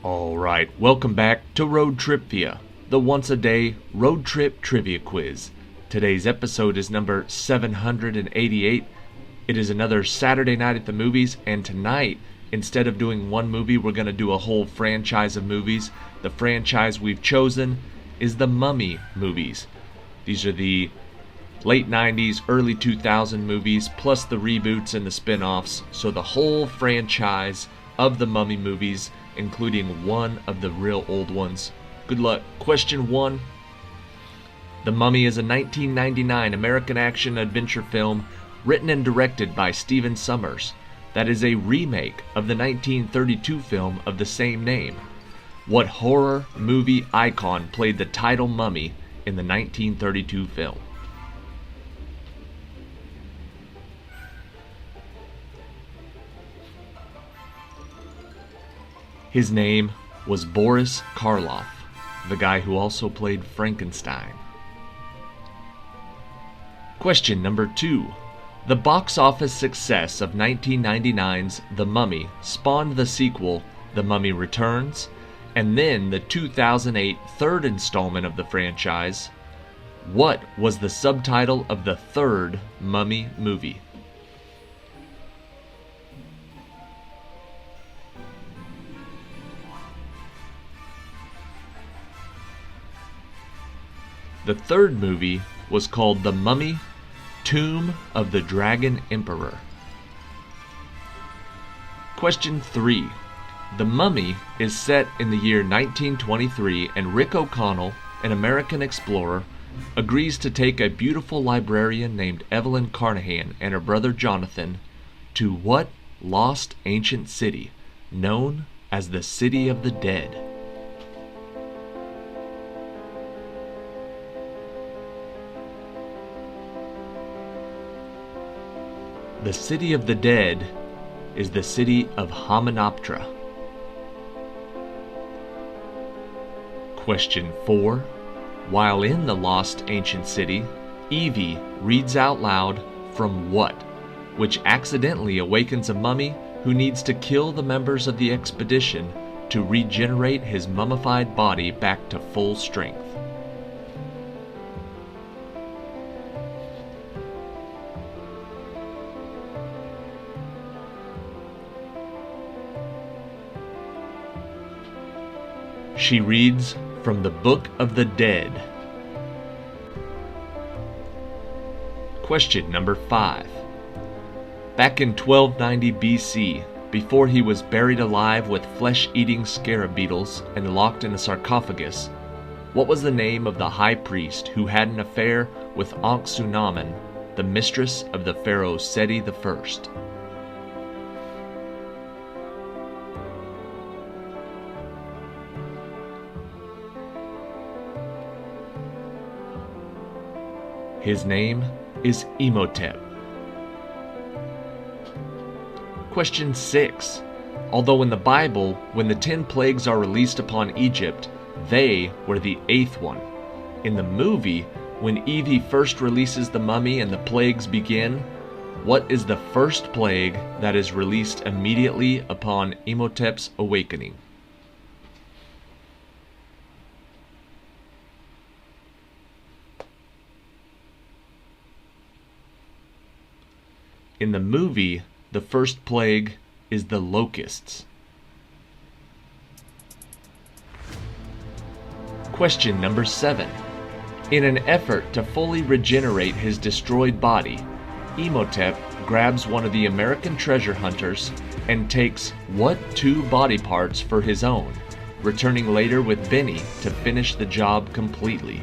Alright, welcome back to Road TRIpVIA, the once-a-day road trip trivia quiz. Today's episode is number 788. It is another Saturday night at the movies, and tonight, instead of doing one movie, we're going to do a whole franchise of movies. The franchise we've chosen is the Mummy movies. These are the late 90s, early 2000 movies, plus the reboots and the spin-offs, so the whole franchise of the Mummy movies, including one of the real old ones. Good luck. Question 1. The Mummy is a 1999 American action-adventure film written and directed by Stephen Sommers that is a remake of the 1932 film of the same name. What horror movie icon played the title Mummy in the 1932 film? His name was Boris Karloff, the guy who also played Frankenstein. Question number 2. The box office success of 1999's The Mummy spawned the sequel, The Mummy Returns, and then the 2008 third installment of the franchise. What was the subtitle of the third Mummy movie? The third movie was called The Mummy, Tomb of the Dragon Emperor. Question 3. The Mummy is set in the year 1923, and Rick O'Connell, an American explorer, agrees to take a beautiful librarian named Evelyn Carnahan and her brother Jonathan to what lost ancient city, known as the City of the Dead? The City of the Dead is the city of Hamunaptra. Question 4. While in the lost ancient city, Evie reads out loud from what, which accidentally awakens a mummy who needs to kill the members of the expedition to regenerate his mummified body back to full strength. She reads from the Book of the Dead. Question number 5. Back in 1290 BC, before he was buried alive with flesh-eating scarab beetles and locked in a sarcophagus, what was the name of the high priest who had an affair with Ankh-Sunamun, the mistress of the pharaoh Seti I? His name is Imhotep. Question 6. Although in the Bible, when the 10 plagues are released upon Egypt, they were the 8th one. In the movie, when Evie first releases the mummy and the plagues begin, what is the first plague that is released immediately upon Imhotep's awakening? In the movie, the first plague is the locusts. Question number 7. In an effort to fully regenerate his destroyed body, Imhotep grabs one of the American treasure hunters and takes what 2 body parts for his own, returning later with Benny to finish the job completely?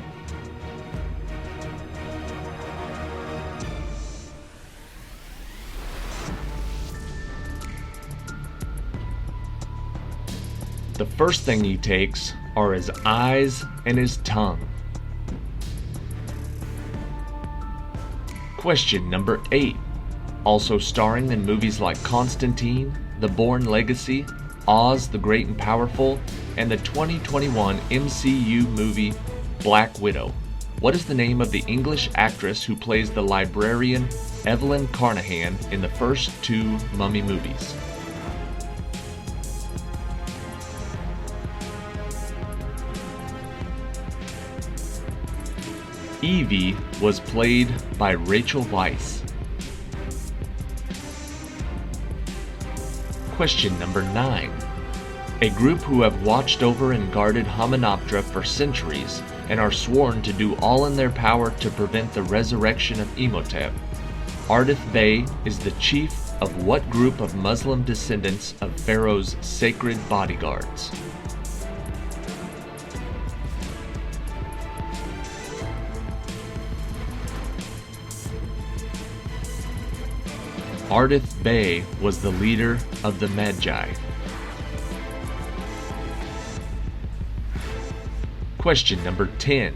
The first thing he takes are his eyes and his tongue. Question number 8. Also starring in movies like Constantine, The Bourne Legacy, Oz the Great and Powerful, and the 2021 MCU movie Black Widow. What is the name of the English actress who plays the librarian Evelyn Carnahan in the first 2 Mummy movies? Evie was played by Rachel Weisz? Question number 9. A group who have watched over and guarded Hymenoptera for centuries and are sworn to do all in their power to prevent the resurrection of Imhotep. Ardith Bey is the chief of what group of Muslim descendants of Pharaoh's sacred bodyguards? Ardith Bey was the leader of the Magi. Question number 10.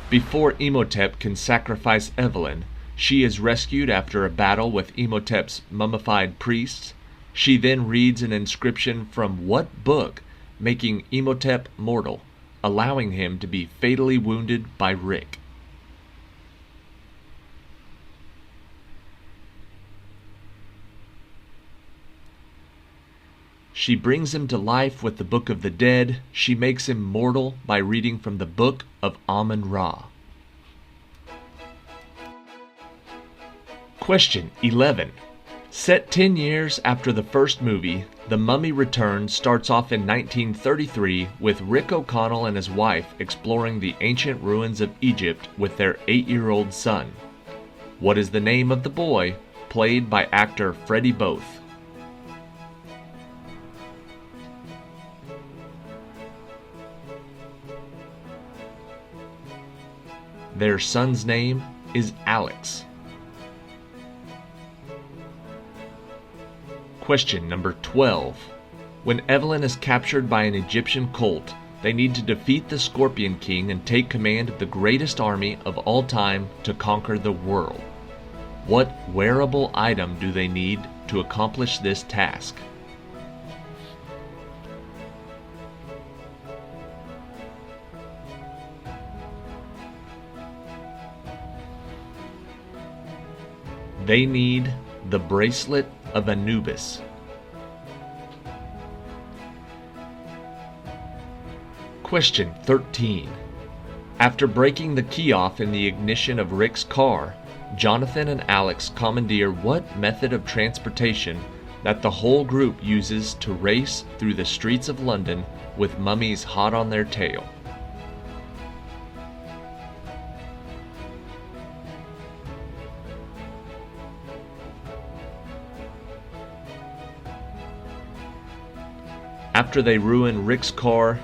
Before Imhotep can sacrifice Evelyn, she is rescued after a battle with Imhotep's mummified priests. She then reads an inscription from what book, making Imhotep mortal, allowing him to be fatally wounded by Rick? She brings him to life with the Book of the Dead. She makes him mortal by reading from the Book of Amun-Ra. Question 11. Set 10 years after the first movie, The Mummy Returns starts off in 1933 with Rick O'Connell and his wife exploring the ancient ruins of Egypt with their 8-year-old son. What is the name of the boy, played by actor Freddie Boath? Their son's name is Alex. Question number 12. When Evelyn is captured by an Egyptian cult, they need to defeat the Scorpion King and take command of the greatest army of all time to conquer the world. What wearable item do they need to accomplish this task? They need the bracelet of Anubis. Question 13. After breaking the key off in the ignition of Rick's car, Jonathan and Alex commandeer what method of transportation that the whole group uses to race through the streets of London with mummies hot on their tail? After they ruin Rick's car,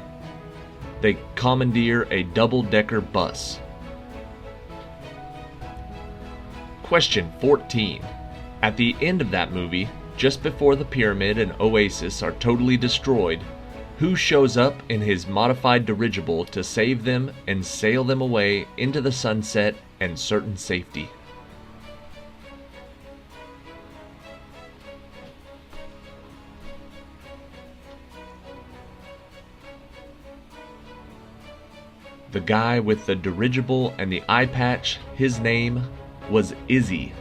they commandeer a double-decker bus. Question 14. At the end of that movie, just before the pyramid and Oasis are totally destroyed, who shows up in his modified dirigible to save them and sail them away into the sunset and certain safety? The guy with the dirigible and the eye patch, his name was Izzy.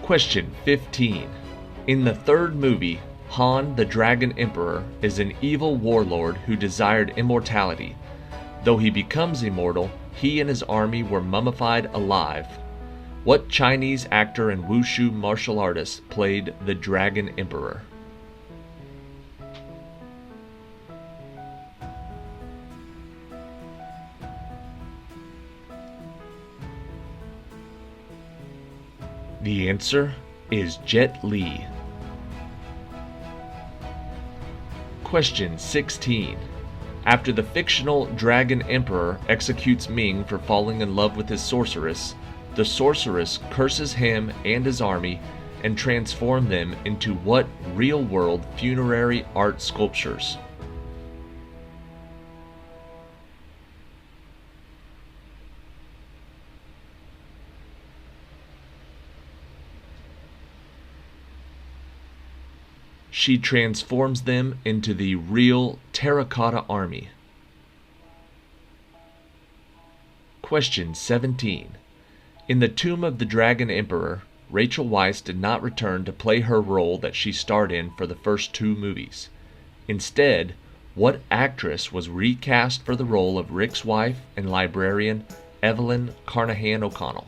Question 15. In the third movie, Han the Dragon Emperor is an evil warlord who desired immortality. Though he becomes immortal, he and his army were mummified alive. What Chinese actor and wushu martial artist played the Dragon Emperor? The answer is Jet Li. Question 16. After the fictional Dragon Emperor executes Ming for falling in love with his sorceress, the sorceress curses him and his army and transforms them into what real-world funerary art sculptures? She transforms them into the real terracotta army. Question 17. In the Tomb of the Dragon Emperor, Rachel Weisz did not return to play her role that she starred in for the first two movies. Instead, What actress was recast for the role of Rick's wife and librarian Evelyn Carnahan O'Connell?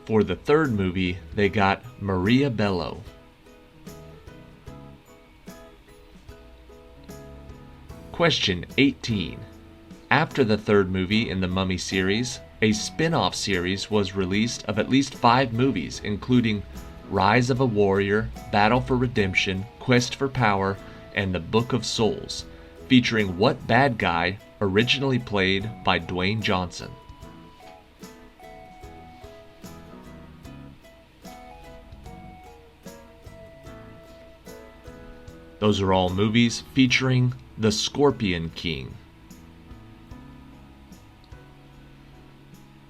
For the third movie, they got Maria Bello. Question 18. After the third movie in the Mummy series, a spin-off series was released of at least 5 movies, including Rise of a Warrior, Battle for Redemption, Quest for Power, and The Book of Souls, featuring what bad guy originally played by Dwayne Johnson? Those are all movies featuring the Scorpion King.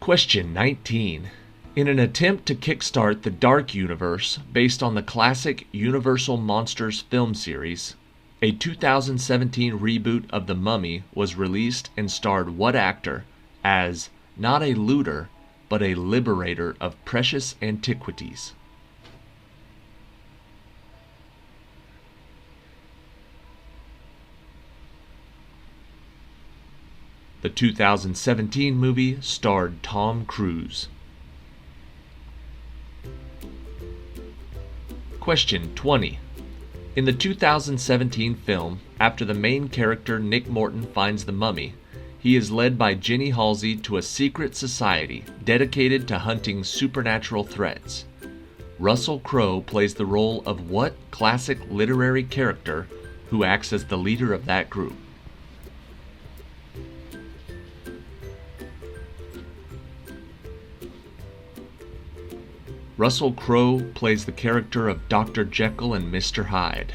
Question 19. In an attempt to kickstart the Dark Universe based on the classic Universal Monsters film series, a 2017 reboot of The Mummy was released and starred what actor as not a looter, but a liberator of precious antiquities? The 2017 movie starred Tom Cruise. Question 20. In the 2017 film, after the main character Nick Morton finds the mummy, he is led by Jenny Halsey to a secret society dedicated to hunting supernatural threats. Russell Crowe plays the role of what classic literary character who acts as the leader of that group? Russell Crowe plays the character of Dr. Jekyll and Mr. Hyde.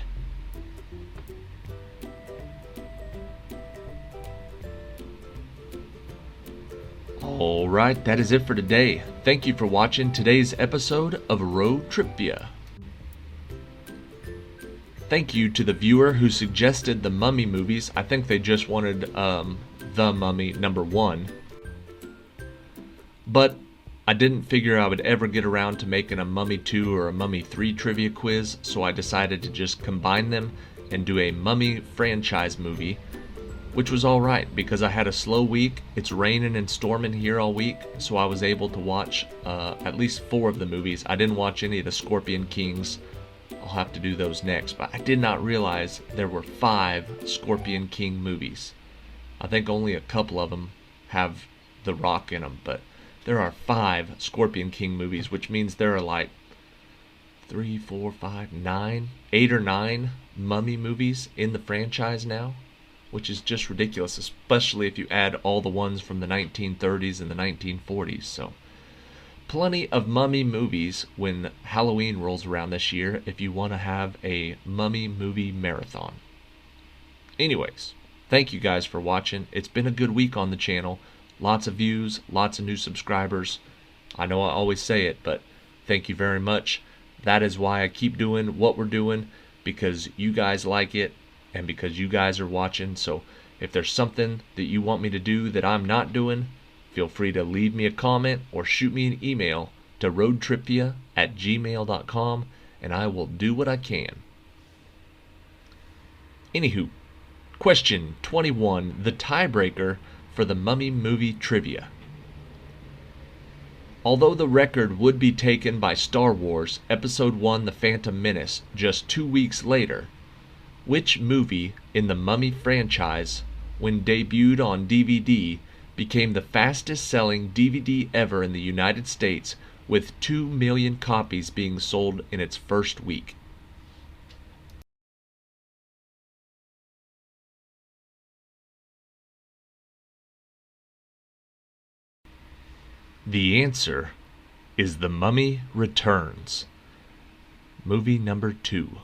Alright, that is it for today. Thank you for watching today's episode of Road TRIpVIA. Thank you to the viewer who suggested the Mummy movies. I think they just wanted The Mummy #1. But I didn't figure I would ever get around to making a Mummy 2 or a Mummy 3 trivia quiz, so I decided to just combine them and do a Mummy franchise movie, which was alright because I had a slow week. It's raining and storming here all week, so I was able to watch at least 4 of the movies. I didn't watch any of the Scorpion Kings. I'll have to do those next, but I did not realize there were 5 Scorpion King movies. I think only a couple of them have The Rock in them, but there are 5 Scorpion King movies, which means there are like 8 or 9 Mummy movies in the franchise now, which is just ridiculous, especially if you add all the ones from the 1930s and the 1940s. So plenty of Mummy movies when Halloween rolls around this year if you want to have a Mummy movie marathon. Anyways, thank you guys for watching. It's been a good week on the channel. Lots of views, lots of new subscribers. I know I always say it, but thank you very much. That is why I keep doing what we're doing, because you guys like it and because you guys are watching. So if there's something that you want me to do that I'm not doing, feel free to leave me a comment or shoot me an email to roadtripvia@gmail.com and I will do what I can. Anywho, question 21, the tiebreaker for the Mummy movie trivia. Although the record would be taken by Star Wars Episode 1 The Phantom Menace just 2 weeks later, which movie in the Mummy franchise, when debuted on DVD, became the fastest selling DVD ever in the United States, with 2 million copies being sold in its first week? The answer is The Mummy Returns, movie number 2.